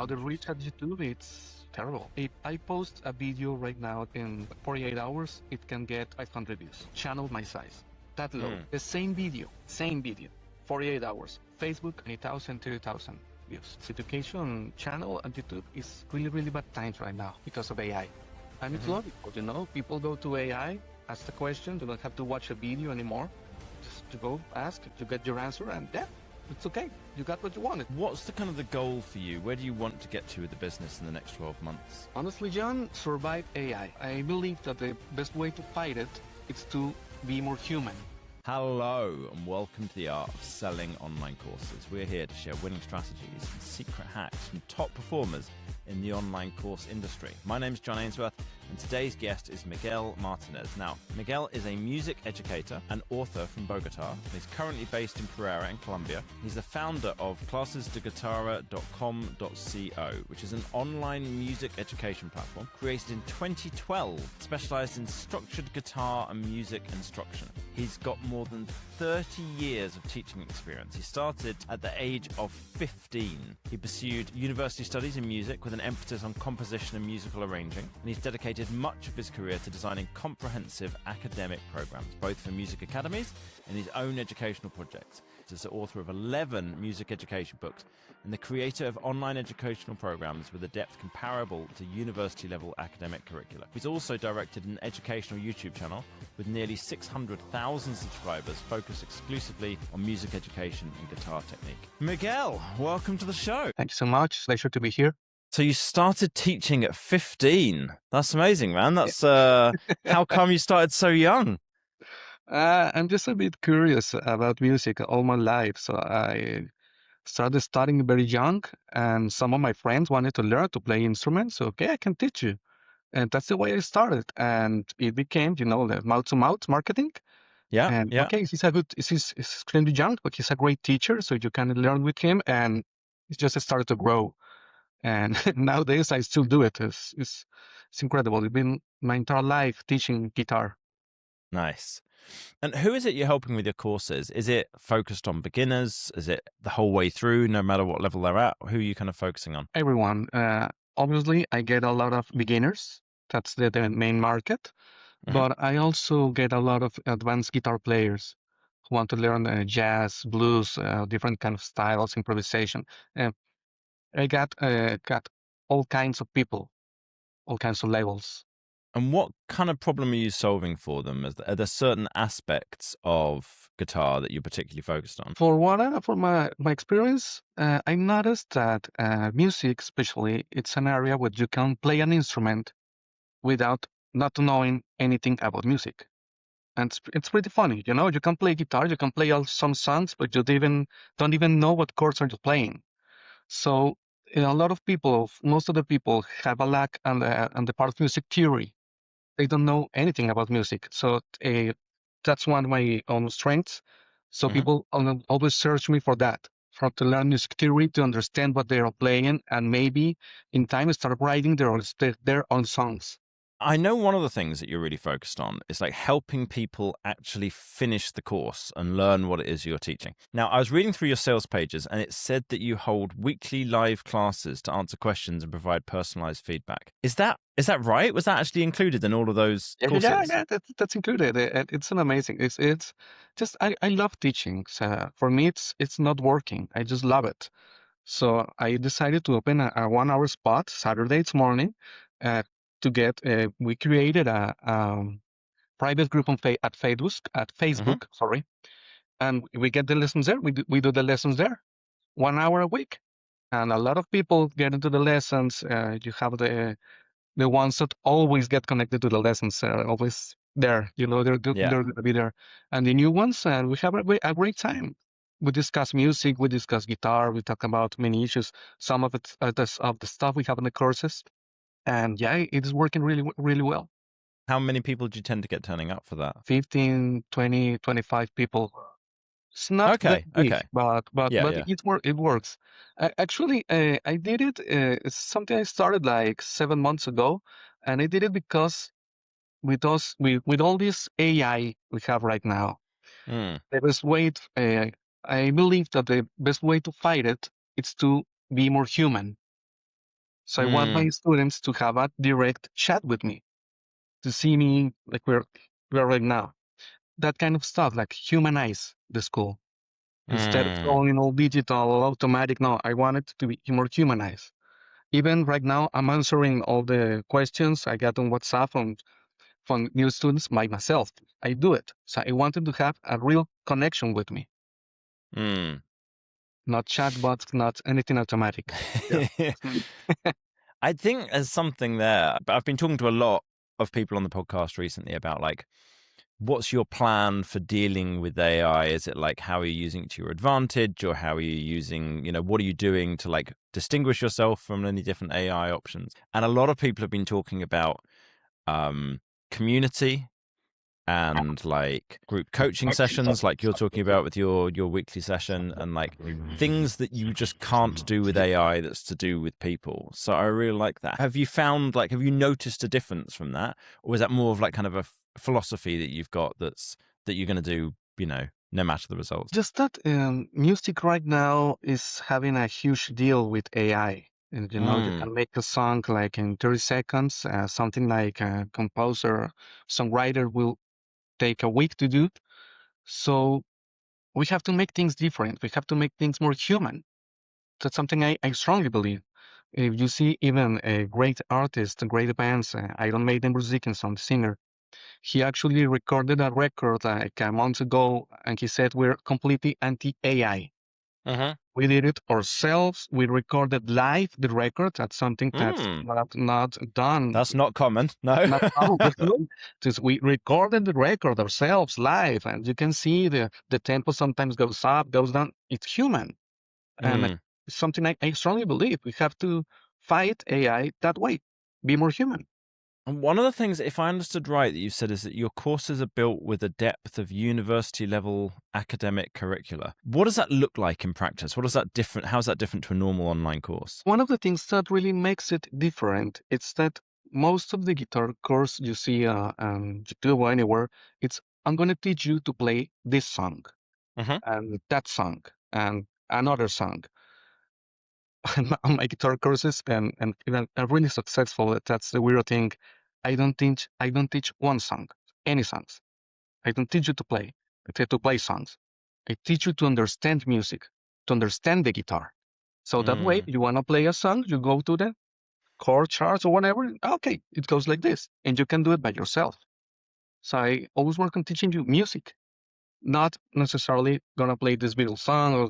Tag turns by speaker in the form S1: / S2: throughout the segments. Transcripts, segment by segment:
S1: now the reach at YouTube, it's terrible. If I post a video right now in 48 hours, it can get 500 views. Channel my size. That low.
S2: Mm.
S1: The same video, 48 hours. Facebook, 20,000, 30,000 views. This education channel on YouTube is really, really bad times right now because of AI. And it's logical, people go to AI, ask the question, do not have to watch a video anymore. Just to go ask, you get your answer, and yeah, it's okay. You got what you wanted.
S2: What's the goal for you? Where do you want to get to with the business in the next 12 months?
S1: Honestly, John, survive AI. I believe that the best way to fight it is to be more human.
S2: Hello and welcome to the Art of Selling Online Courses. We're here to share winning strategies and secret hacks from top performers in the online course industry. My name's John Ainsworth and today's guest is Miguel Martinez. Now, Miguel is a music educator and author from Bogota. He's currently based in Pereira in Colombia. He's the founder of clasesdeguitarra.com.co, which is an online music education platform created in 2012, specialized in structured guitar and music instruction. He's got more than 30 years of teaching experience. He started at the age of 15. He pursued university studies in music with an emphasis on composition and musical arranging, and he's dedicated much of his career to designing comprehensive academic programs, both for music academies and his own educational projects. He's the author of 11 music education books and the creator of online educational programs with a depth comparable to university-level academic curricula. He's also directed an educational YouTube channel with nearly 600,000 subscribers focused exclusively on music education and guitar technique. Miguel, welcome to the show.
S1: Thank you so much. Pleasure to be here.
S2: So you started teaching at 15. That's amazing, man. That's how come you started so young?
S1: I'm just a bit curious about music all my life. So I started studying very young, and some of my friends wanted to learn to play instruments. Okay, I can teach you. And that's the way I started. And it became, the mouth-to-mouth marketing.
S2: Yeah,
S1: And
S2: yeah.
S1: okay, he's extremely young, but he's a great teacher, so you can learn with him. And it just started to grow. And nowadays I still do it. It's incredible. It's been my entire life teaching guitar.
S2: Nice. And who is it you're helping with your courses? Is it focused on beginners? Is it the whole way through, no matter what level they're at? Who are you kind of focusing on?
S1: Everyone. Obviously, I get a lot of beginners. That's the main market.
S2: Mhm.
S1: But I also get a lot of advanced guitar players who want to learn jazz, blues, different kind of styles, improvisation. Uh, I got all kinds of people, all kinds of levels.
S2: And what kind of problem are you solving for them? Are there certain aspects of guitar that you're particularly focused on?
S1: For my experience, I noticed that music, especially, it's an area where you can play an instrument without not knowing anything about music. And it's pretty funny, you can play guitar, you can play some songs, but you don't even know what chords are you playing. So a lot of people, most of the people have a lack on the part of music theory. They don't know anything about music. So that's one of my own strengths. So
S2: Mhm.
S1: people always search me for that, for to learn music theory, to understand what they are playing, and maybe in time start writing their own songs.
S2: I know one of the things that you're really focused on is like helping people actually finish the course and learn what it is you're teaching. Now, I was reading through your sales pages and it said that you hold weekly live classes to answer questions and provide personalized feedback. Is that right? Was that actually included in all of those courses?
S1: Yeah, that's included. It's an amazing. It's just I love teaching. So for me, it's not working. I just love it. So I decided to open a 1 hour spot Saturdays morning uh, to get. We created a private group at Facebook.
S2: Hmm.
S1: Sorry, and we get the lessons there. We do the lessons there, 1 hour a week, and a lot of people get into the lessons. You have the ones that always get connected to the lessons, always there.
S2: Yeah.
S1: They're gonna be there, and the new ones, we have a great time. We discuss music, we discuss guitar, we talk about many issues. Some of it, of the stuff we have in the courses, and yeah, it is working really, really well.
S2: How many people do you tend to get turning up for that?
S1: 15, 20, 25 people. It's not that
S2: Okay.
S1: big,
S2: Okay.
S1: but
S2: Yeah. Yeah.
S1: it works. Actually, I did it. It's something I started like 7 months ago, and I did it because with all this AI we have right now,
S2: Mm.
S1: the best way I believe that the best way to fight it is to be more human. So I want my
S2: Mm.
S1: students to have a direct chat with me, to see me like we're right now. That kind of stuff, like humanize the school instead of
S2: Mm.
S1: going all digital, all automatic. No, I want it to be more humanized. Even right now, I'm answering all the questions I get on WhatsApp from new students by myself. I do it. So I wanted to have a real connection with me,
S2: Mm.
S1: not chatbots, not anything automatic. Yeah.
S2: I think there's something there. But I've been talking to a lot of people on the podcast recently about like, what's your plan for dealing with AI? Is it like, how are you using it to your advantage, or how are you using, what are you doing to like distinguish yourself from any different AI options? And a lot of people have been talking about community and like group coaching sessions, like you're talking about with your weekly session, and like things that you just can't do with AI that's to do with people. So I really like that. Have you noticed a difference from that, or is that more of like kind of a philosophy that you've got that you're going to do, no matter the results?
S1: Just that music right now is having a huge deal with AI. And you
S2: Mm.
S1: can make a song like in 30 seconds, something like a composer, songwriter will take a week to do. So we have to make things different. We have to make things more human. That's something I strongly believe. If you see even a great artist, great bands, Iron Maiden, Bruce Dickinson, the singer, he actually recorded a record like a month ago, and he said we're completely anti-AI.
S2: Uh-huh.
S1: We did it ourselves. We recorded live the record. That's something that's
S2: Mm.
S1: not done,
S2: That's not common. No.
S1: not common. Just we recorded the record ourselves live, and you can see the tempo sometimes goes up, goes down. It's human, and
S2: Mm.
S1: it's something I strongly believe. We have to fight AI that way. Be more human.
S2: And one of the things, if I understood right, that you said is that your courses are built with a depth of university level academic curricula. What does that look like in practice? How's that different to a normal online course?
S1: One of the things that really makes it different is that most of the guitar course you see on YouTube or anywhere, it's I'm going to teach you to play this song
S2: Uh-huh.
S1: and that song and another song. On my guitar courses, and even are really successful. That's the weird thing. I don't teach one song, any songs. I don't teach you to play. I teach you to play songs. I teach you to understand music, to understand the guitar. So that way,
S2: Mm.
S1: you want to play a song, you go to the chord charts or whatever. Okay, it goes like this, and you can do it by yourself. So I always work on teaching you music, not necessarily gonna play this Beatles song or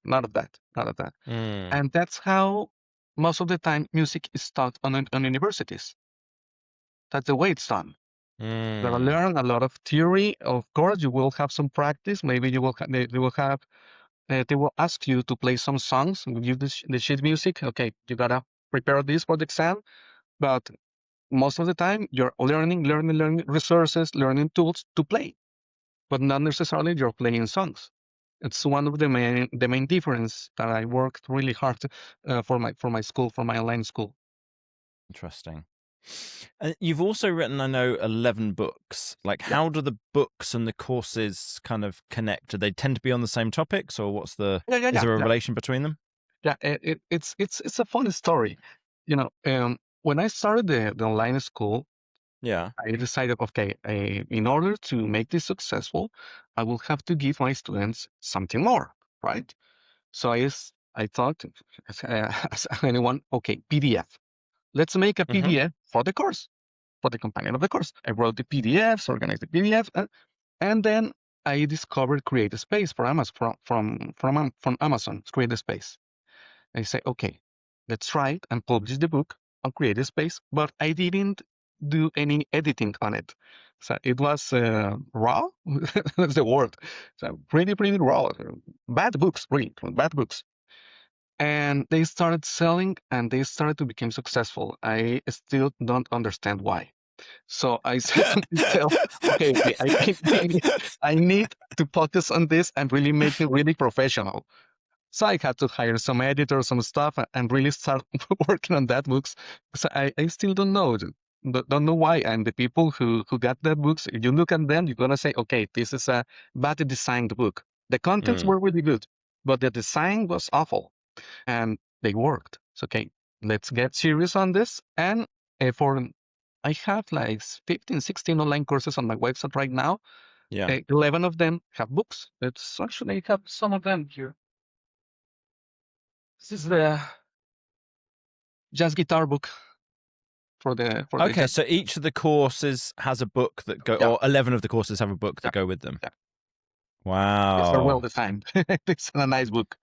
S1: none of that, none of that.
S2: Mm.
S1: And that's how most of the time music is taught on universities. That's the way it's done. You're gonna
S2: Mm.
S1: learn a lot of theory. Of course, you will have some practice. Maybe they will have they will ask you to play some songs, give the sheet music. Okay, you gotta prepare this for the exam. But most of the time, you're learning resources, learning tools to play, but not necessarily you're playing songs. It's one of the main difference that I worked really hard for my school, for my online school.
S2: Interesting. And you've also written, I know, 11 books. Like,
S1: Yeah,
S2: how do the books and the courses kind of connect? Do they tend to be on the same topics, or
S1: yeah, yeah,
S2: is
S1: yeah,
S2: there a
S1: yeah.
S2: relation between them?
S1: Yeah, it's a funny story. When I started the online school,
S2: Yeah.
S1: I decided, okay, in order to make this successful, I will have to give my students something more, right? So I thought, as anyone, okay, PDF. Let's make a
S2: Mm-hmm.
S1: PDF for the course, for the companion of the course. I wrote the PDFs, organized the PDF, and then I discovered Create Space for Amazon from Amazon. Create Space. I say, okay, let's try it and publish the book on Create Space, but I didn't do any editing on it. So it was raw. That's the word. So pretty raw. Bad books, really bad books. And they started selling and they started to become successful. I still don't understand why. So I said to myself, okay, I need to focus on this and really make it really professional. So I had to hire some editors, some stuff, and really start working on that books. So I still don't know. Don't know why. And the people who got that books, if you look at them, you're gonna say, okay, this is a badly designed book. The contents
S2: Mm.
S1: were really good, but the design was awful, and they worked. It's okay. let's get serious on this. And I have like 15, 16 online courses on my website right now.
S2: Yeah.
S1: 11 of them have books. It's actually, I have some of them here. This is the jazz guitar book for the
S2: Okay,
S1: jazz.
S2: so each of the courses has a book that go,
S1: Yeah,
S2: or 11 of the courses have a book
S1: yeah,
S2: that go with them.
S1: yeah. Yes, they're well
S2: Wow,
S1: designed. It's a nice book.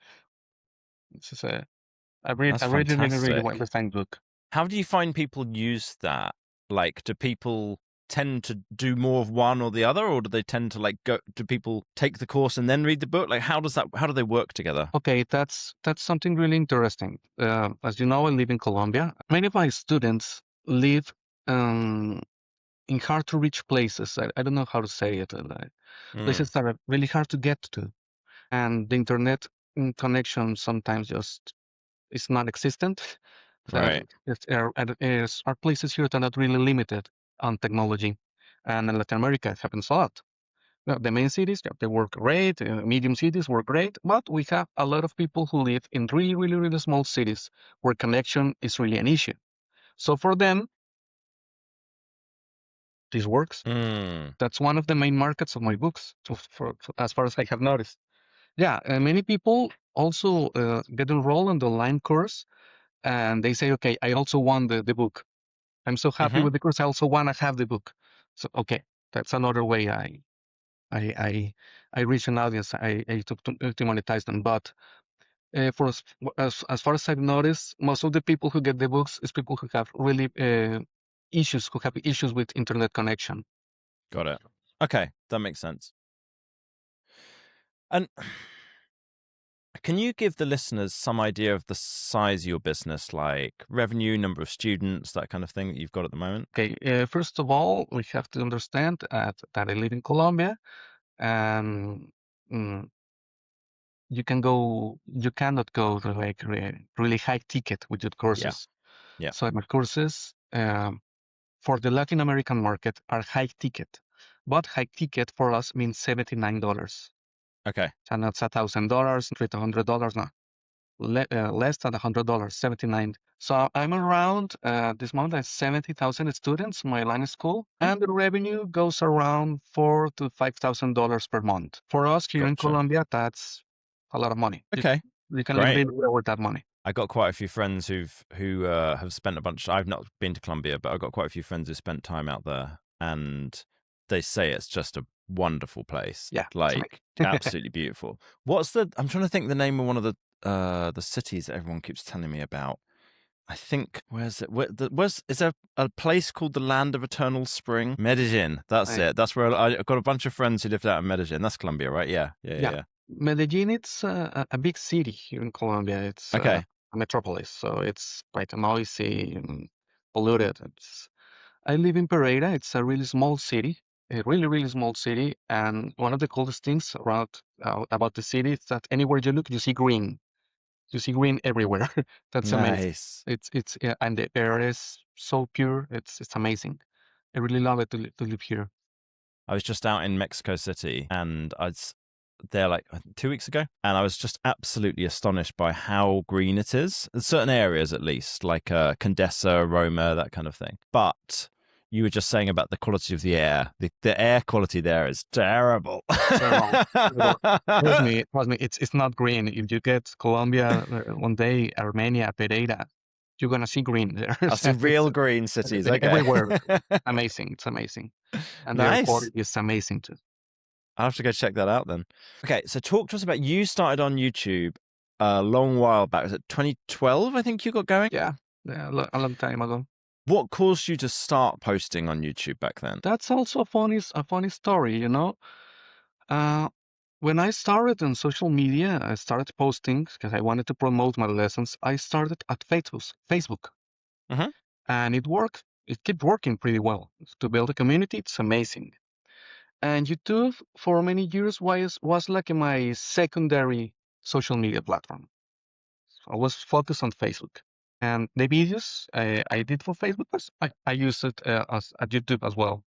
S1: This is
S2: that's
S1: a really, really, really well
S2: fantastic.
S1: designed book.
S2: How do you find people use that? Like, do people tend to do more of one or the other, or do they tend to like go? Do people take the course and then read the book? Like, how do they work together?
S1: Okay, that's something really interesting. As you know, I live in Colombia. Many of my students live um, in hard to reach places. I don't know how to say it. Like
S2: Mm,
S1: places that are really hard to get to, and the internet connection sometimes just is not existent. That
S2: right.
S1: are places here that are not really limited on technology, and in Latin America it happens a lot. Well, the main cities, yeah, they work great. Medium cities work great, but we have a lot of people who live in really, really, really small cities where connection is really an issue. So for them, this works.
S2: Mm,
S1: That's one of the main markets of my books, as far as I have noticed. Yeah, many people also get enrolled in the online course, and they say, "Okay, I also want the book. I'm so happy
S2: hmm.
S1: with the course. I also want to have the book." So okay, that's another way I I, I reach an audience. I to monetize them, but as far as I've noticed, most of the people who get the books is people who have really who have issues with internet connection.
S2: Got it. Okay, that makes sense. And can you give the listeners some idea of the size of your business, like revenue, number of students, that kind of thing that you've got at the moment?
S1: Okay, first of all, we have to understand that I live in Colombia, and mm, you cannot go to like really high ticket with your
S2: Yeah.
S1: courses.
S2: Yeah.
S1: So my courses for the Latin American market are high ticket, but high ticket for us means $79.
S2: Okay.
S1: So that's $1,000, $300. No, less than $100, 79. So I'm around this month. I have 70,000 students in my line school,
S2: Hmm?
S1: and the revenue goes around $4,000 to $5,000 per month. For us here in
S2: Gotcha.
S1: Colombia, that's a lot of money.
S2: Okay.
S1: You can live
S2: Great.
S1: really well with that money.
S2: I got quite a few friends who have spent a bunch. I've not been to Colombia, but I've got quite a few friends who spent time out there, and they say it's just a wonderful place,
S1: Yeah, it's
S2: like
S1: amazing.
S2: absolutely beautiful. I'm trying to think the name of one of the cities that everyone keeps telling me about. I think where's it? Is there a place called the Land of Eternal Spring? Medellin. That's
S1: Right.
S2: it. That's where I've got a bunch of friends who lived out in Medellin. That's Colombia, right? Yeah, yeah, yeah,
S1: Yeah,
S2: yeah.
S1: Medellin, it's a big city here in Colombia. It's
S2: Okay.
S1: a metropolis, so it's quite noisy and polluted. I live in Pereira. It's a really small city, a really, really small city. And one of the coolest things about the city is that anywhere you look, you see green. You see green everywhere. That's amazing.
S2: Nice.
S1: It's yeah, and the air is so pure. It's amazing. I really love it to live here.
S2: I was just out in Mexico City, and I was there like 2 weeks ago, and I was just absolutely astonished by how green it is. In certain areas, at least, like Condesa, Roma, that kind of thing. But you were just saying about the quality of the air. The air quality there is terrible.
S1: Terrible. Terrible. Trust me, it's not green. If you get Colombia one day, Armenia, Pereira, you're gonna see green there.
S2: I see
S1: It's
S2: real green cities.
S1: everywhere.
S2: Okay.
S1: Amazing. It's amazing. And the air
S2: Nice.
S1: quality is amazing too.
S2: I'll have to go check that out then. Okay, so talk to us about you started on YouTube a long while back. Was it 2012? I think you got going.
S1: Yeah, yeah, a long time ago.
S2: What caused you to start posting on YouTube back then?
S1: That's also a funny story, you know. Uh, when I started on social media, I started posting because I wanted to promote my lessons. I started at Facebook,
S2: Hmm.
S1: and it worked. It kept working pretty well. To build a community, it's amazing. And YouTube for many years was like my secondary social media platform. I was focused on Facebook. And the videos I did for Facebook, I used it as at YouTube as well.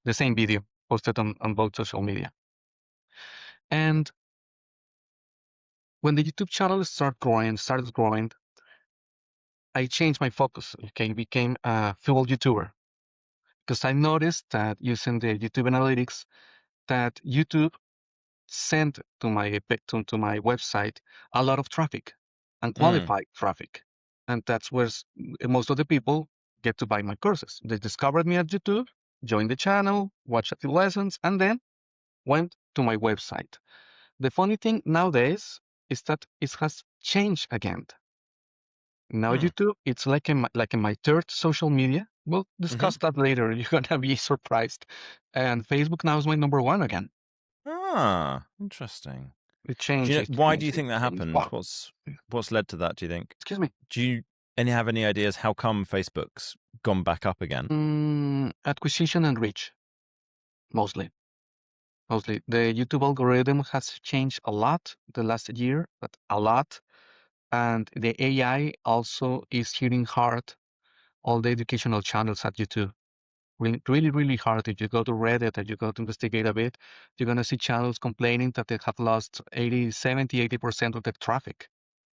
S1: The same video posted on both social media. And when the YouTube channel started growing, I changed my focus. Okay, became a full YouTuber because I noticed that using the YouTube analytics, that YouTube sent to my website a lot of traffic,
S2: Mm.
S1: unqualified traffic, and that's where most of the people get to buy my courses. They discovered me at YouTube, joined the channel, watched a few lessons, and then went to my website. The funny thing nowadays is that it has changed again. Now
S2: Mm.
S1: YouTube, it's like in my third social media. We'll
S2: Hmm.
S1: discuss that later. You're gonna be surprised. And Facebook now is my number one again.
S2: Ah, interesting.
S1: It
S2: Do you
S1: changed.
S2: know
S1: It
S2: why do you
S1: changed. It
S2: think that
S1: changed.
S2: happened?
S1: Wow.
S2: What's led to that, do you think?
S1: Excuse me.
S2: Do you have any ideas how come Facebook's gone back up again?
S1: Acquisition and reach, mostly. Mostly. The YouTube algorithm has changed a lot the last year, but a lot. And the AI also is hitting hard all the educational channels at YouTube. Really, really, really hard. If you go to Reddit and you go to investigate a bit, you're going to see channels complaining that they have lost 80, 70, 80% of their traffic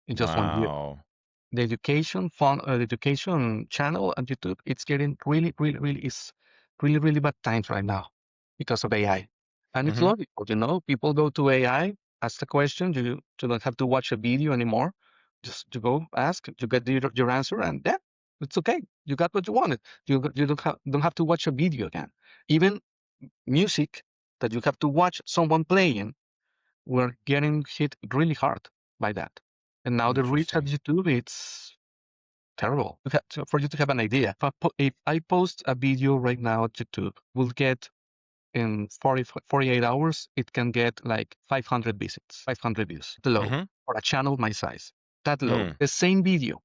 S1: in just 1 year.
S2: Wow.
S1: The the education channel on YouTube, it's getting really, really, really is really, really bad times right now because of AI. And it's
S2: Hmm.
S1: logical, people go to AI, ask the question, you don't have to watch a video anymore. Just you go ask, you get your answer, and yeah, it's okay. You got what you wanted. You don't have to watch a video again. Even music that you have to watch someone playing, we're getting hit really hard by that. And now the reach at
S2: Interesting.
S1: YouTube, it's terrible. For you to have an idea, if I post a video right now at YouTube, we'll get in 48 hours, it can get like 500 visits, 500 views. Low
S2: Hmm.
S1: for a channel my size. That low.
S2: Mm.
S1: The same video,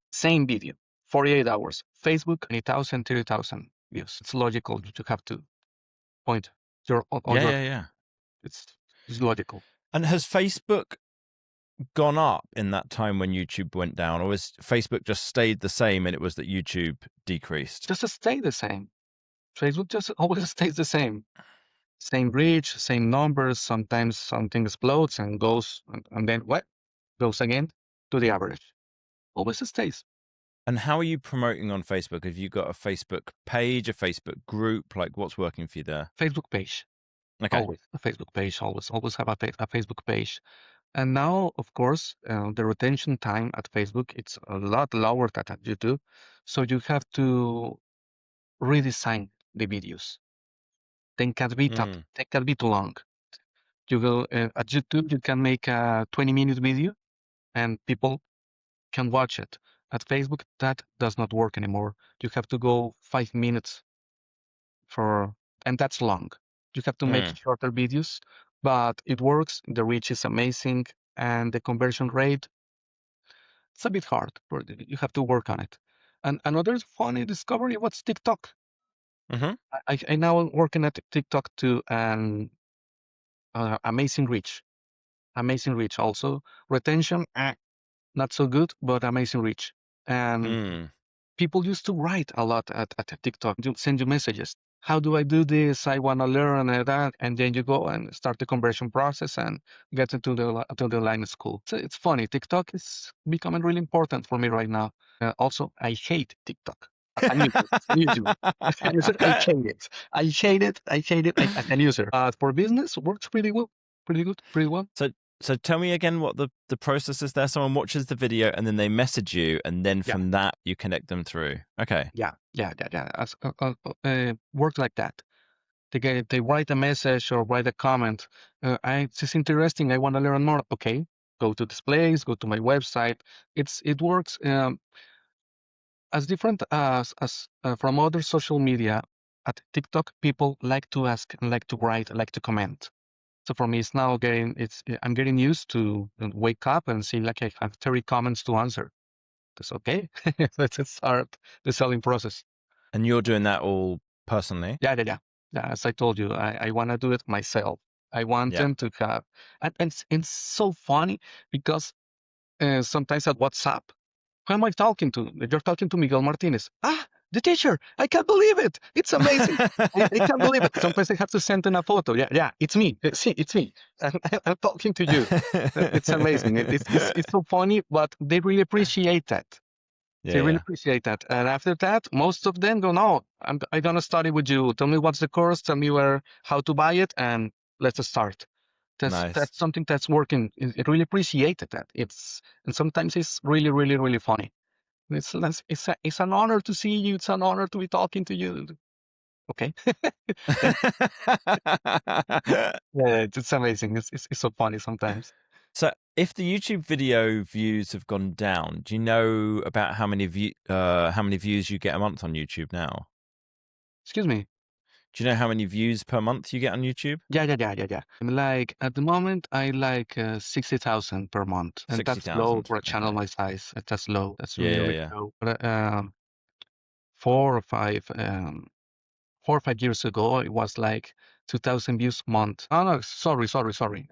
S1: 48 hours. Facebook, 20,000, 30,000 views. It's logical to have to point all
S2: Yeah,
S1: your,
S2: yeah, yeah.
S1: it's, it's logical.
S2: And has Facebook gone up in that time when YouTube went down, or has Facebook just stayed the same and it was that YouTube decreased?
S1: Just to stay the same. Facebook just always stays the same. Same reach, same numbers. Sometimes something explodes and goes, and then what? Goes again to the average. Always stays.
S2: And how are you promoting on Facebook? Have you got a Facebook page, a Facebook group? Like, what's working for you there?
S1: Facebook page.
S2: Okay.
S1: Always a Facebook page. Always have a Facebook page. And now, of course, the retention time at Facebook, it's a lot lower than at YouTube. So you have to redesign the videos.
S2: Mm.
S1: They can be too long. You go at YouTube, you can make a 20-minute video and people can watch it. At Facebook, that does not work anymore. You have to go 5 minutes for, and that's long. You have to make
S2: Mm.
S1: shorter videos, but it works. The reach is amazing, and the conversion rate, it's a bit hard. You have to work on it. And another funny discovery was TikTok.
S2: Hmm.
S1: I now working at TikTok too, and amazing reach also. Retention, not so good, but amazing reach. And
S2: Mm.
S1: people used to write a lot at TikTok, send you messages. How do I do this? I want to learn that. And then you go and start the conversion process and get into the line school. So it's funny. TikTok is becoming really important for me right now. Also, I hate TikTok as a user. As a user, as a user, I hate it. I hate it. I hate it as an user. For business, works pretty well. Pretty good. Pretty well.
S2: So, so tell me again what the process is there. Someone watches the video and then they message you, and then
S1: Yeah.
S2: from that you connect them through. Okay.
S1: Yeah. Works like that. They write a message or write a comment. It's interesting. I want to learn more. Okay, go to this place. Go to my website. It works as different as from other social media. At TikTok, people like to ask and like to write, like to comment. So for me, it's now I'm getting used to wake up and see like I have 30 comments to answer. That's okay. Let's start the selling process.
S2: And you're doing that all personally?
S1: Yeah. As I told you, I want to do it myself. I want
S2: Yeah.
S1: them to have, and it's so funny because sometimes at WhatsApp, who am I talking to? You're talking to Miguel Martinez. Ah, the teacher. I can't believe it. It's amazing. I can't believe it. Sometimes I have to send in a photo. Yeah, it's me. See, it's me. I'm talking to you. It's amazing. It's so funny, but they really appreciate that. They
S2: Yeah,
S1: really
S2: yeah.
S1: appreciate that. And after that, most of them go, no, I'm going to study with you. Tell me what's the course. Tell me how to buy it, and let's start.
S2: Nice.
S1: That's something that's working. It really appreciated that. And sometimes it's really, really, really funny. It's an honor to see you. It's an honor to be talking to you. Okay. Thank you. Yeah, it's amazing. It's so funny sometimes.
S2: So, if the YouTube video views have gone down, do you know about how many views you get a month on YouTube now?
S1: Excuse me.
S2: Do you know how many views per month you get on YouTube?
S1: Yeah. I'm like, at the moment, I like 60,000 per month. And that's low
S2: 60,000.
S1: for a channel
S2: Okay.
S1: my size. That's low. That's
S2: Yeah,
S1: really,
S2: yeah,
S1: really
S2: yeah.
S1: low. But 4 or 5, 4 or 5 years ago, it was like 2,000 views a month. Oh, no, sorry.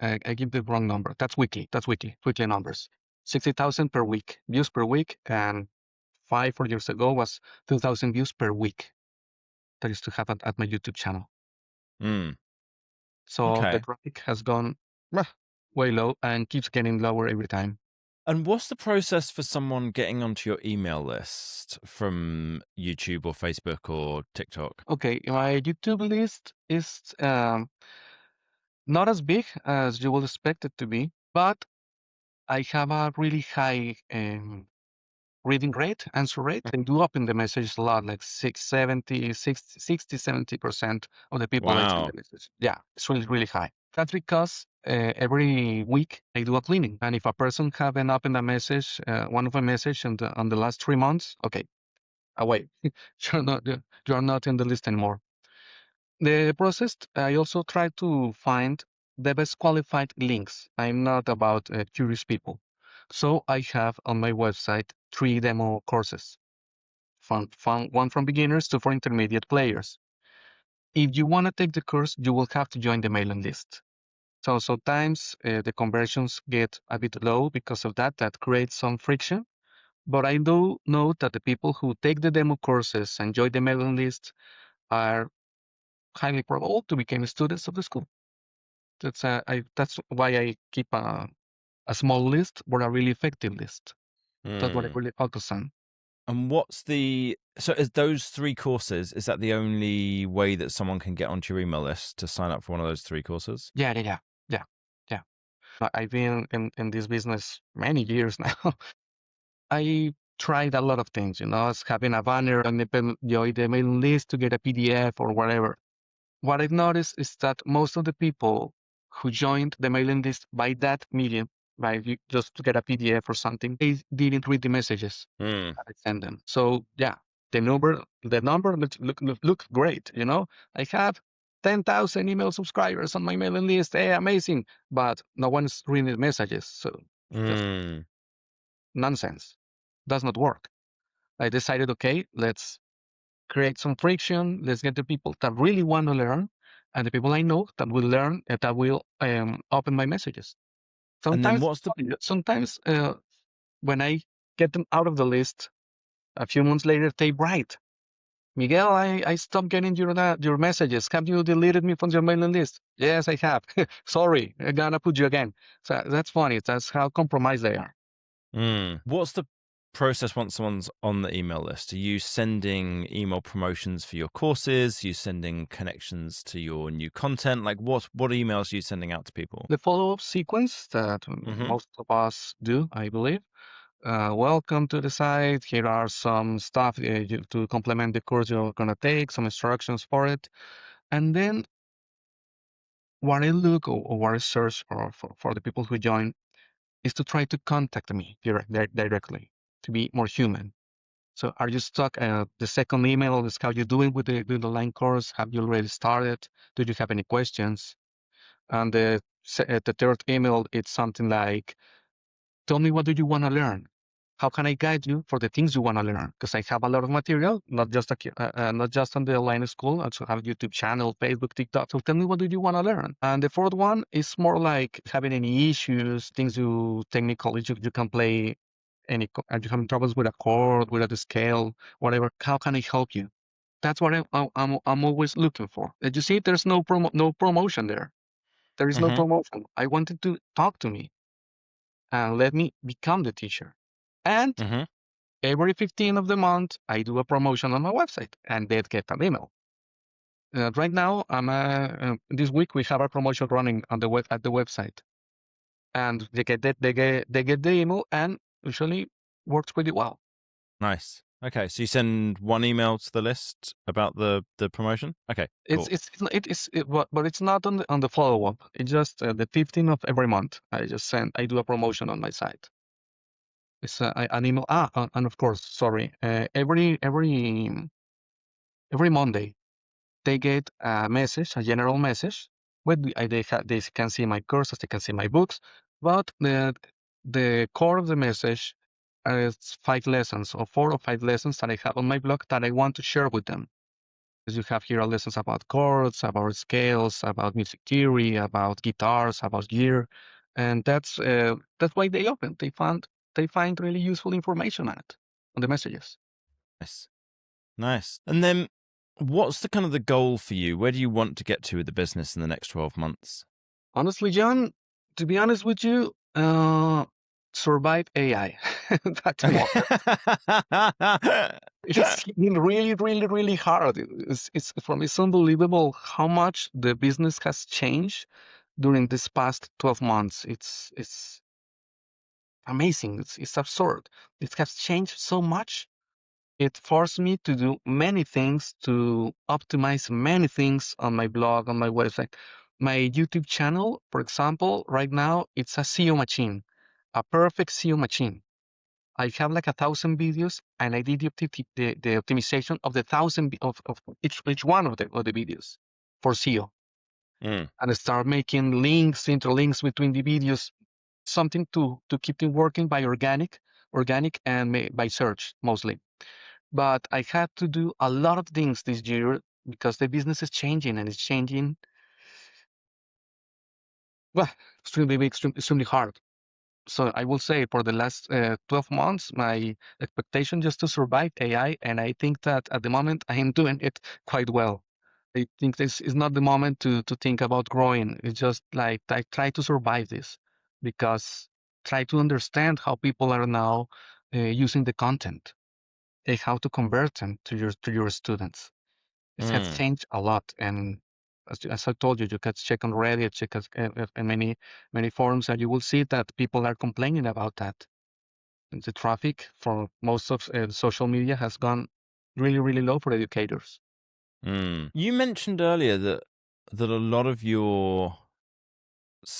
S1: I give the wrong number. That's weekly. Weekly numbers. 60,000 per week, views per week. And 5 or 4 years ago was 2,000 views per week. That used to happen at my YouTube channel.
S2: Mm.
S1: So the
S2: Okay.
S1: traffic has gone way low and keeps getting lower every time.
S2: And what's the process for someone getting onto your email list from YouTube or Facebook or TikTok?
S1: Okay, my YouTube list is not as big as you would expect it to be, but I have a really high reading rate, answer rate. They do open the message a lot, like 70% of the people I send
S2: Wow.
S1: the message. Yeah, it's really, really high. That's because every week I do a cleaning. And if a person haven't opened a message, one of a message on the last 3 months, okay, away. You're not in the list anymore. The process, I also try to find the best qualified links. I'm not about curious people. So I have on my website 3 demo courses, one from beginners to for intermediate players. If you want to take the course, you will have to join the mailing list. So sometimes the conversions get a bit low because of that. That creates some friction. But I do note that the people who take the demo courses and join the mailing list are highly probable to become students of the school. That's why I keep a small list, but a really effective list. That's what I
S2: Mm.
S1: really focus on.
S2: And so is those 3 courses, is that the only way that someone can get onto your email list to sign up for one of those 3 courses?
S1: Yeah. Yeah. I've been in this business many years now. I tried a lot of things, as having a banner on join the mailing list to get a PDF or whatever. What I've noticed is that most of the people who joined the mailing list by that medium, just to get a PDF or something, they didn't read the messages
S2: Mm.
S1: that I sent them. So yeah, the number look great. I have 10,000 email subscribers on my mailing list. Hey, amazing! But no one's reading the messages, so just
S2: Mm.
S1: nonsense. Does not work. I decided, okay, let's create some friction. Let's get the people that really want to learn, and the people I know that will learn, that will open my messages.
S2: And then
S1: Sometimes,
S2: what's the
S1: sometimes when I get them out of the list, a few months later, they write, Miguel, I stopped getting your messages. Have you deleted me from your mailing list? Yes, I have. Sorry, I gotta put you again. So that's funny. That's how compromised they are.
S2: what's the process once someone's on the email list? Are you sending email promotions for your courses? Are you sending connections to your new content? Like what emails are you sending out to people?
S1: The follow-up sequence that
S2: Mm-hmm.
S1: most of us do, I believe. Welcome to the site. Here are some stuff to complement the course you're going to take, some instructions for it. And then what I look or what I search for the people who join is to try to contact me directly, to be more human. So are you stuck? The second email is how you doing with the online course? Have you already started? Do you have any questions? And the third email, it's something like, tell me, what do you want to learn? How can I guide you for the things you want to learn? Because I have a lot of material, not just on the online school. I also have a YouTube channel, Facebook, TikTok. So tell me, what do you want to learn? And the fourth one is more like having any issues, things technical issues you can play. Are you having troubles with a chord, with a scale, whatever? How can I help you? That's what I'm always looking for. You see, there's no promotion there. There is no
S2: Mm-hmm.
S1: promotion. I wanted to talk to me and let me become the teacher. And
S2: Mm-hmm.
S1: every 15th of the month, I do a promotion on my website, and they get an email. Right now, this week we have a promotion running on the web at the website, and they get the email, and usually works pretty well.
S2: Nice. Okay, so you send one email to the list about the promotion. Okay, cool.
S1: But it's not on the follow up. It's just the 15th of every month. I do a promotion on my site. It's an email. And of course, sorry. Every Monday they get a message, a general message. They can see my courses, they can see my books, but the core of the message is 5 lessons or 4 or 5 lessons that I have on my blog that I want to share with them. Because you have here lessons about chords, about scales, about music theory, about guitars, about gear, and that's why they open. They find really useful information on the messages.
S2: Nice. Nice. And then what's the kind of the goal for you? Where do you want to get to with the business in the next 12 months?
S1: Honestly, John, to be honest with you, survive AI. That's the moment. It's been really, really, really hard. It's unbelievable how much the business has changed during this past 12 months. It's amazing. It's absurd. It has changed so much. It forced me to do many things, to optimize many things on my blog, on my website. My YouTube channel, for example, right now, it's a SEO machine, a perfect SEO machine. I have like 1,000 videos, and I did the optimization of the 1,000 of each one of the videos for SEO, and I start making links, interlinks between the videos, something to keep it working by organic and by search mostly. But I had to do a lot of things this year because the business is changing, and it's changing, well, extremely big, extremely hard. So I will say for the last 12 months, my expectation just to survive AI, and I think that at the moment I am doing it quite well. I think this is not the moment to think about growing. It's just like I try to survive this, because try to understand how people are now using the content and how to convert them to your students. It has changed a lot, and as I told you, you can check on Reddit, check and many forums, and you will see that people are complaining about that. And the traffic for most of social media has gone really, really low for educators.
S2: You mentioned earlier that a lot of your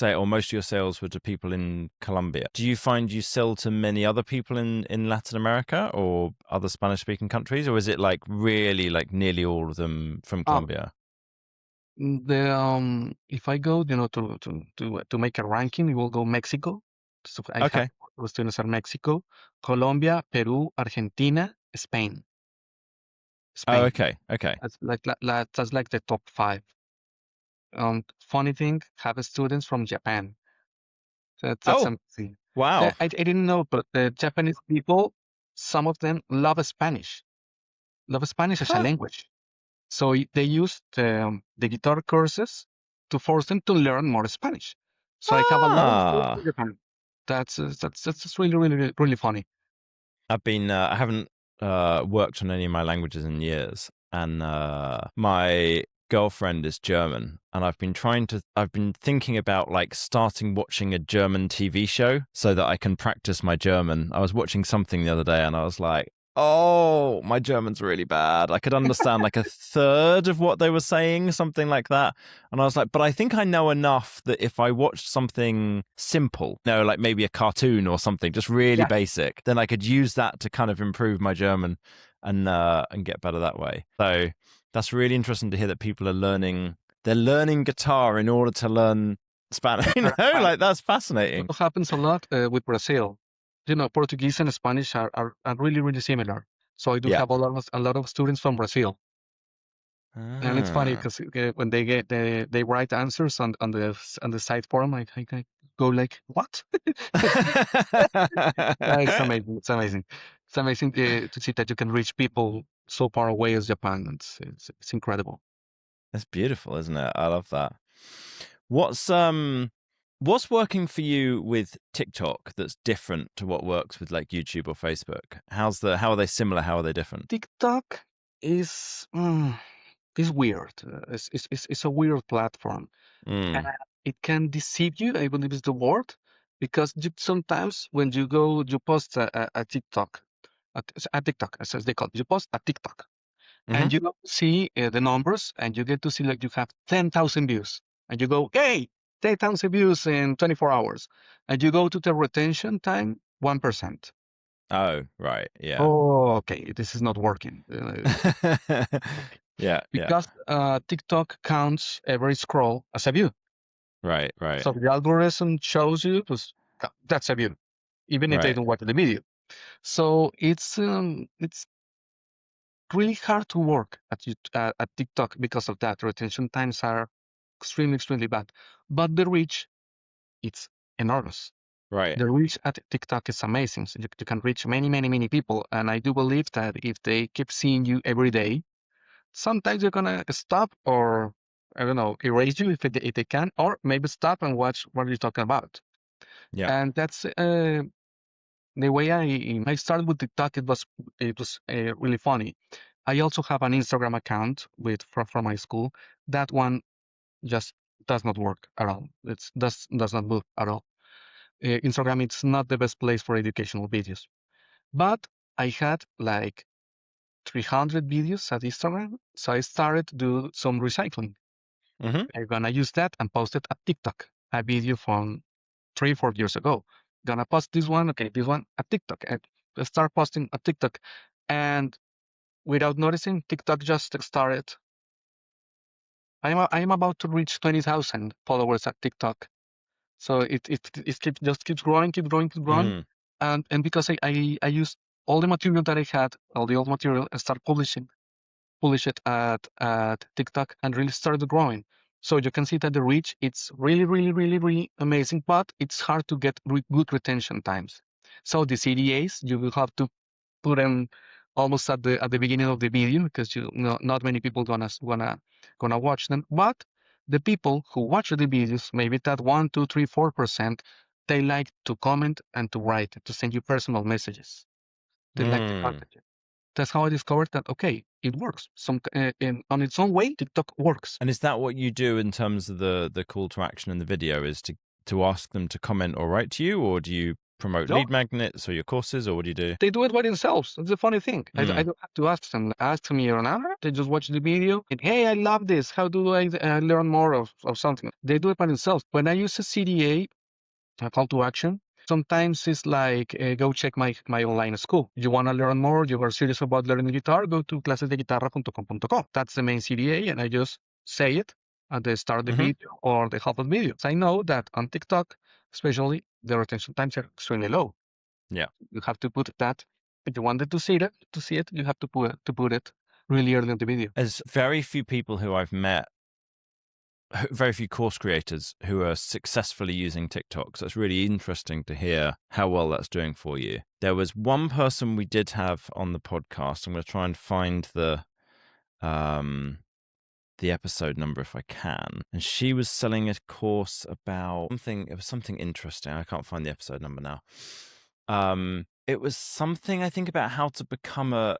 S2: or most of your sales were to people in Colombia. Do you find you sell to many other people in Latin America or other Spanish-speaking countries, or is it like really like nearly all of them from
S1: Um,
S2: Colombia?
S1: if I go, to make a ranking, we will go Mexico. So I have
S2: Okay.
S1: students in Mexico, Colombia, Peru, Argentina, Spain.
S2: Oh,
S1: Spain.
S2: okay. Okay.
S1: That's like the top 5. Funny thing, have students from Japan. That's
S2: Oh,
S1: amazing.
S2: wow.
S1: I didn't know, but the Japanese people, some of them love Spanish as a
S2: Huh.
S1: language. So they used the guitar courses to force them to learn more Spanish. So I have a lot of students
S2: Ah.
S1: from Japan. That's just really, really, really funny.
S2: I haven't worked on any of my languages in years, and my girlfriend is German, and I've been thinking about like starting watching a German TV show so that I can practice my German. I was watching something the other day, and I was like, oh, my German's really bad. I could understand like a third of what they were saying, something like that. And I was like, but I think I know enough that if I watched something simple, like maybe a cartoon or something, just really
S1: Yeah,
S2: basic, then I could use that to kind of improve my German and get better that way. So that's really interesting to hear that people are they're learning guitar in order to learn Spanish. Like that's fascinating.
S1: it happens a lot with Brazil. Portuguese and Spanish are really, really similar. So I do
S2: Yeah.
S1: have a lot of students from Brazil. And it's funny
S2: Ah.
S1: because when they write answers on the site forum, I go like, what? It's amazing. It's amazing. It's amazing to see that you can reach people so far away as Japan. It's incredible.
S2: That's beautiful, isn't it? I love that. What's What's working for you with TikTok that's different to what works with like YouTube or Facebook? How are they similar? How are they different?
S1: TikTok is is weird. It's a weird platform.
S2: Mm.
S1: It can deceive you, I believe is the word, because sometimes when you post a TikTok, a TikTok, as they call it, you post a TikTok,
S2: Hmm.
S1: and you see the numbers, and you get to see like you have 10,000 views, and you go, hey, 10,000 views in 24 hours, and you go to the retention time, 1%.
S2: Oh, right. Yeah.
S1: Oh, okay, this is not working. Okay.
S2: Yeah. Yeah.
S1: Because TikTok counts every scroll as a view.
S2: Right. Right.
S1: So the algorithm shows you that's a view, even if they
S2: Right.
S1: don't watch the video. So it's really hard to work at TikTok because of that. Retention times are extremely bad, but the reach it's enormous.
S2: Right.
S1: The reach at TikTok is amazing. So you can reach many people, and I do believe that if they keep seeing you every day, sometimes they're gonna stop or I don't know erase you if they can, or maybe stop and watch what you're talking about.
S2: Yeah.
S1: And that's the way I started with TikTok. It was really funny. I also have an Instagram account from my school. That one just does not work at all. Does not move at all. Instagram it's not the best place for educational videos. But I had like 300 videos at Instagram, so I started to do some recycling.
S2: Hmm.
S1: I'm gonna use that and post it at TikTok. A video from 3 4 years ago. Gonna post this one, okay, this one at TikTok, and start posting at TikTok. And without noticing, TikTok just started. I'm about to reach 20,000 followers at TikTok. So it keeps growing, keep growing,
S2: Mm.
S1: and because I used all the material that I had, all the old material, and start publish it at TikTok and really started growing. So you can see that the reach it's really amazing, but it's hard to get good retention times. So the CDAs you will have to put them almost at the beginning of the video because you know not many people gonna watch them. But the people who watch the videos, maybe that 1, 2, 3, 4%, they like to comment and to write to send you personal messages. They like to
S2: Mm.
S1: contact you. That's how I discovered that okay, it works. On its own way, TikTok works.
S2: And is that what you do in terms of the call to action in the video? Is to ask them to comment or write to you, or do you promote
S1: No,
S2: lead magnets or your courses, or what do you do?
S1: they do it by themselves. That's the funny thing. I
S2: Mm.
S1: don't have to ask me or another. They just watch the video and hey, I love this. How do I learn more of something? They do it by themselves. When I use a CDA, a call to action, sometimes it's like go check my online school. You want to learn more? You are serious about learning guitar? Go to clasesdeguitarra.com.co. That's the main CDA, and I just say it at the start of the
S2: Hmm.
S1: video or the half of the video. So I know that on TikTok, especially, the retention times are extremely low.
S2: Yeah.
S1: You have to put that. If you wanted to see it, you have to put it really early in the video.
S2: There's very few people who I've met, very few course creators who are successfully using TikTok. So it's really interesting to hear how well that's doing for you. There was one person we did have on the podcast. I'm going to try and find the episode number if I can. And she was selling a course about something. It was something interesting. I can't find the episode number now. It was something I think about how to become a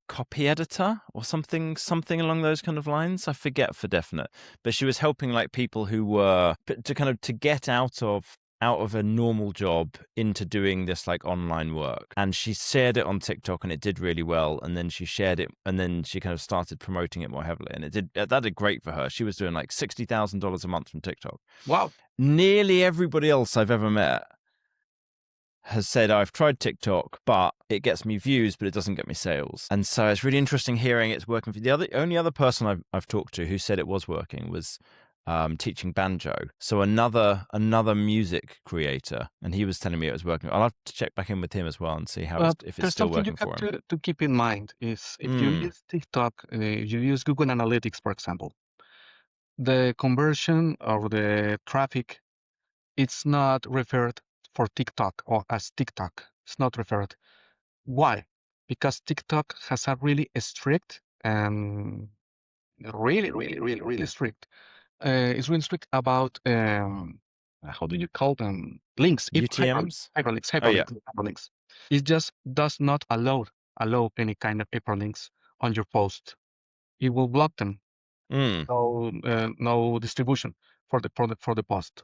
S2: copy editor or something along those kind of lines. I forget for definite, but she was helping like people who were to get out of a normal job into doing this like online work. And she shared it on TikTok and it did really well. And then she shared it and then she kind of started promoting it more heavily. And that did great for her. She was doing like $60,000 a month from TikTok.
S1: Wow.
S2: Nearly everybody else I've ever met has said, I've tried TikTok, but it gets me views, but it doesn't get me sales. And so it's really interesting hearing it's working for the only other person I've talked to who said it was working was teaching banjo. So another music creator, and he was telling me it was working. I'll have to check back in with him as well and see if it's
S1: There's
S2: still
S1: something you
S2: working
S1: have
S2: for him.
S1: to keep in mind is if you
S2: Mm.
S1: use TikTok, you use Google Analytics, for example, the conversion or the traffic, it's not referred for TikTok or as TikTok. It's not referred. Why? Because TikTok has a really strict and really strict. It's really strict about how do you call them? Links,
S2: UTMs? Oh, yeah.
S1: hyperlinks. It just does not allow any kind of hyperlinks on your post. It will block them.
S2: Mm.
S1: No distribution for the post.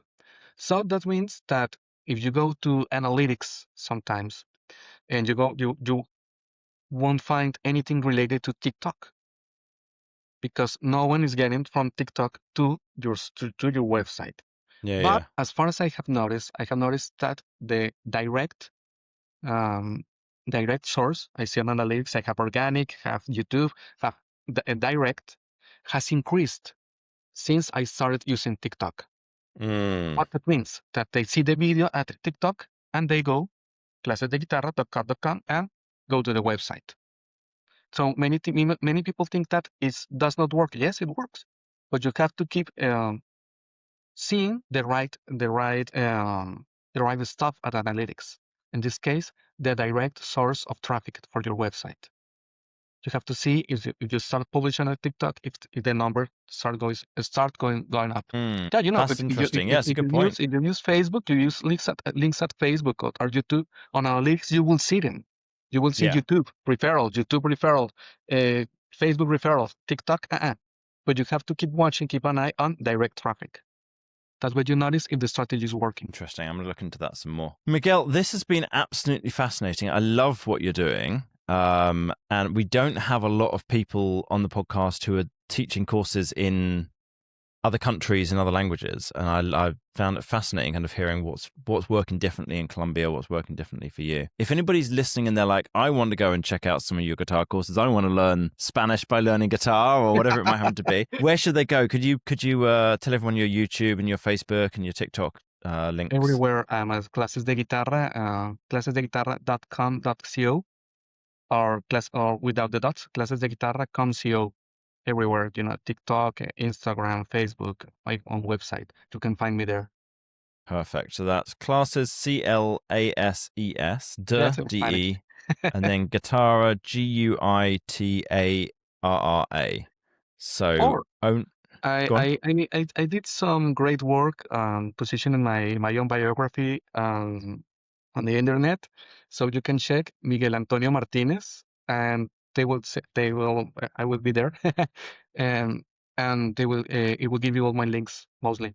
S1: So that means that if you go to analytics sometimes and you won't find anything related to TikTok because no one is getting from TikTok to your website.
S2: Yeah,
S1: But
S2: yeah.
S1: as far as I have noticed that the um, direct source, I see on analytics, I have organic, have YouTube, have the direct, has increased since I started using TikTok.
S2: Mm.
S1: What that means? That they see the video at TikTok and they go clasesdeguitarra.com and go to the website. So many people think that it does not work. Yes, it works, but you have to keep seeing the right stuff at analytics. In this case, the direct source of traffic for your website. You have to see if you start publishing on TikTok, if the number going up.
S2: Mm.
S1: Yeah,
S2: That's interesting. Yeah, it's a good point.
S1: if you use Facebook, you use links at Facebook or YouTube on analytics, you will see them. You will see
S2: Yeah.
S1: YouTube referral, uh, Facebook referrals, TikTok, but you have to keep an eye on direct traffic. That's what you notice if the strategy is working.
S2: Interesting. I'm going to look into that some more. Miguel, this has been absolutely fascinating. I love what you're doing. And we don't have a lot of people on the podcast who are teaching courses in other countries and other languages. And I found it fascinating kind of hearing what's working differently in Colombia, what's working differently for you. If anybody's listening and they're like, I want to go and check out some of your guitar courses, I want to learn Spanish by learning guitar or whatever it might happen to be, where should they go? Could you tell everyone your YouTube and your Facebook and your TikTok links?
S1: Everywhere I'm at Clases de Guitarra, clasesdeguitarra.com.co or without the dots, clasesdeguitarra.com.co. Everywhere, TikTok, Instagram, Facebook, my own website. You can find me there.
S2: Perfect. So that's classes, CLASES,
S1: That's
S2: DE, and then Guitarra, GUITARRA. So,
S1: I did some great work positioning my own biography on the internet, so you can check Miguel Antonio Martinez, and I will be there, and it will give you all my links mostly.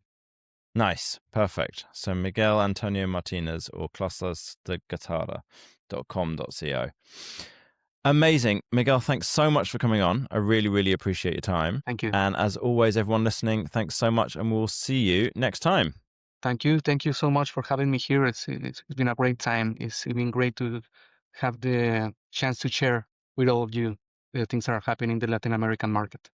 S2: Nice. Perfect. So Miguel Antonio Martinez or clasesdeguitarra.com.co. Amazing. Miguel, thanks so much for coming on. I really, really appreciate your time.
S1: Thank you.
S2: And as always, everyone listening, thanks so much, and we'll see you next time.
S1: Thank you. Thank you so much for having me here. It's been a great time. It's been great to have the chance to share with all of you the things that are happening in the Latin American market.